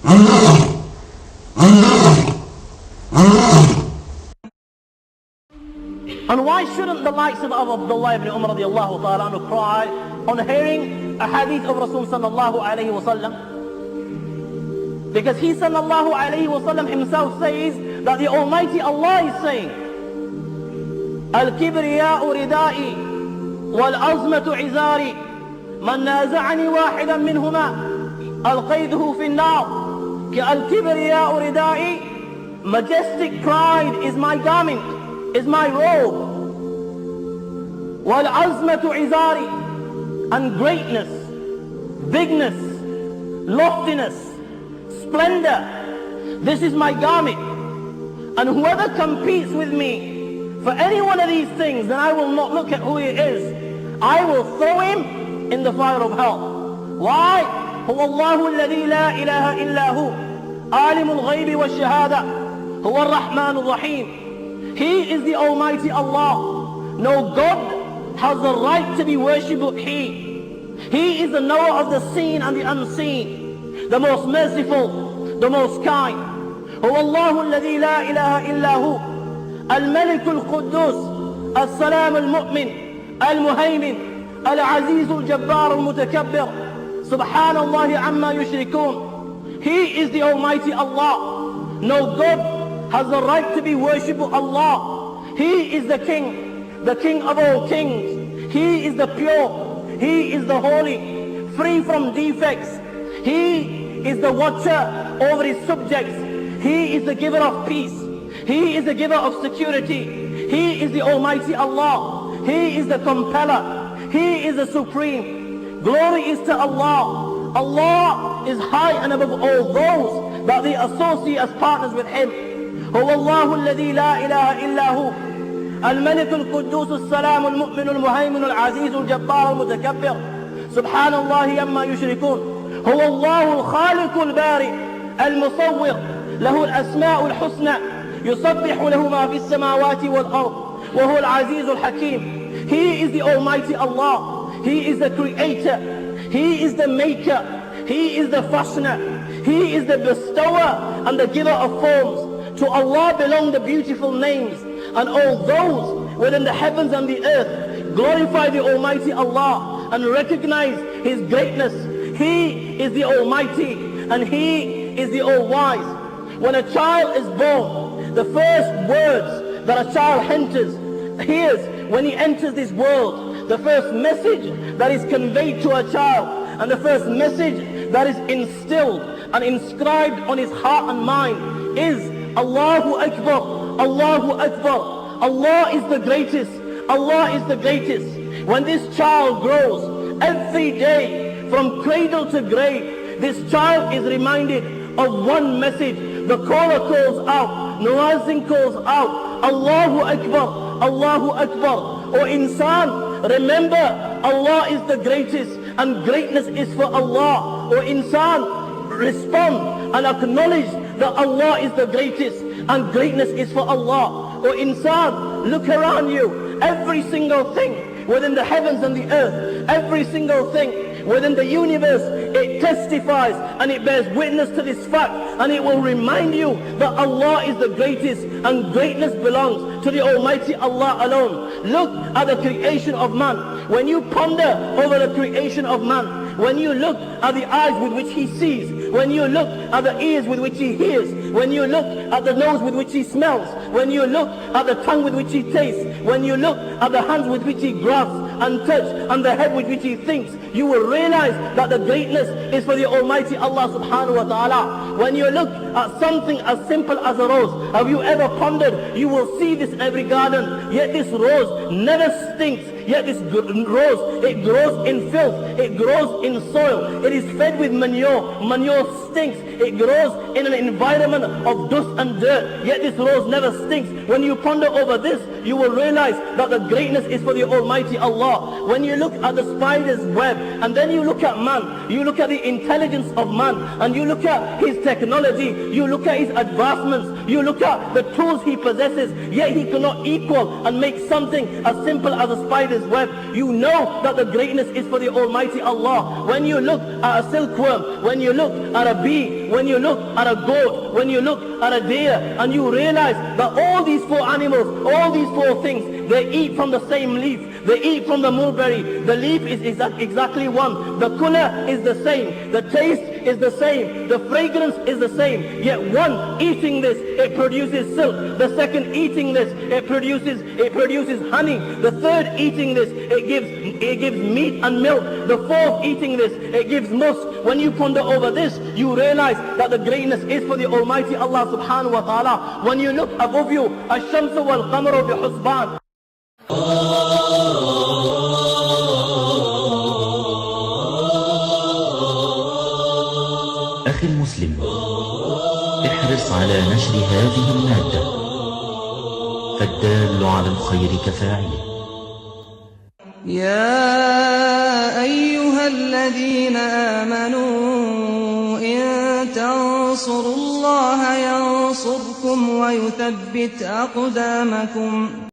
And why shouldn't the likes of Abdullah ibn Umar radiallahu ta'ala anhu cry on hearing a hadith of Rasul sallallahu alayhi wa sallam? Because he sallallahu alayhi wa sallam himself says that the Almighty Allah is saying, Al-kibriya'u ridai wal-azmatu izari man naza'ani wahidan minhuma alqayduhu fi an-nar. Al-kibriya'u ridai, majestic pride is my garment, is my robe. Wal-azmatu izari, and greatness, bigness, loftiness, splendor, this is my garment. And whoever competes with me for any one of these things, then I will not look at who he is. I will throw him in the fire of hell. Why? هو الله الذي لا إله إلا هو عالم الغيب والشهادة هو الرحمن الرحيم. He is the Almighty Allah. No God has the right to be worshipped but He is the knower of the seen and the unseen, the most merciful, the most kind. هو الله الذي لا إله إلا هو الملك القدوس السلام المؤمن المهيمن العزيز الجبار المتكبر سبحان الله عما يشركون. He is the Almighty Allah. No God has the right to be worshipped but Allah. He is the King of all kings. He is the pure, He is the holy, free from defects. He is the watcher over His subjects. He is the giver of peace. He is the giver of security. He is the Almighty Allah. He is the compeller. He is the supreme. Glory is to Allah. Allah is high and above all those that they associate as partners with Him. هو الله الذي لا إله إلا هو الملك القدوس السلام المؤمن المهيمن العزيز الجبار المتكبر سبحان الله عما يشركون. هو الله الخالق البارئ المصور له الأسماء الحسنى يسبح له ما في السماوات والأرض وهو العزيز الحكيم. He is the Almighty Allah. He is the Creator. He is the Maker. He is the Fashioner. He is the Bestower and the Giver of forms. To Allah belong the beautiful names, and all those within the heavens and the earth glorify the Almighty Allah and recognize His greatness. He is the Almighty and He is the All-Wise. When a child is born, the first words that a child hears when he enters this world, the first message that is conveyed to a child, and the first message that is instilled and inscribed on his heart and mind is Allahu Akbar, Allahu Akbar. Allah is the greatest, Allah is the greatest. When this child grows, every day from cradle to grave, this child is reminded of one message. The caller calls out, Nuazin calls out, Allahu Akbar, Allahu Akbar. O insan, remember Allah is the greatest and greatness is for Allah. O insan, respond and acknowledge that Allah is the greatest and greatness is for Allah. O insan, look around you. Every single thing within the heavens and the earth, every single thing within the universe, it testifies and it bears witness to this fact, and it will remind you that Allah is the greatest and greatness belongs to the Almighty Allah alone. Look at the creation of man. When you ponder over the creation of man, when you look at the eyes with which he sees, when you look at the ears with which he hears, when you look at the nose with which he smells, when you look at the tongue with which he tastes, when you look at the hands with which he grasps and touch, and the head with which he thinks, you will realize that the greatness is for the Almighty Allah subhanahu wa ta'ala. When you look at something as simple as a rose, have you ever pondered, you will see this every garden, yet this rose never stinks, yet this rose, it grows in filth, it grows in soil, it is fed with manure, manure stinks, it grows in an environment of dust and dirt, yet this rose never stinks. When you ponder over this, you will realize that the greatness is for the Almighty Allah. Allah, when you look at the spider's web, and then you look at man, you look at the intelligence of man, and you look at his technology, you look at his advancements, you look at the tools he possesses, yet he cannot equal and make something as simple as a spider's web. You know that the greatness is for the Almighty Allah. When you look at a silkworm, when you look at a bee, when you look at a goat, when you look at a deer, and you realize that all these four animals, all these four things, they eat from the same leaf, they eat from the mulberry. The leaf is exactly one, the color is the same, the taste is the same, the fragrance is the same, yet one eating this, it produces silk. The second eating this, it produces honey. The third eating this, it gives meat and milk. The fourth eating this, it gives musk. When you ponder over this, you realize that the greatness is for the Almighty Allah subhanahu wa ta'ala. When you look above you, الشمس والقمر بحسبان. أخي المسلم، احرص على نشر هذه المادة، فالدال على الخير كفاعله. يا أيها الذين آمنوا إن تنصروا الله ينصركم ويثبت أقدامكم.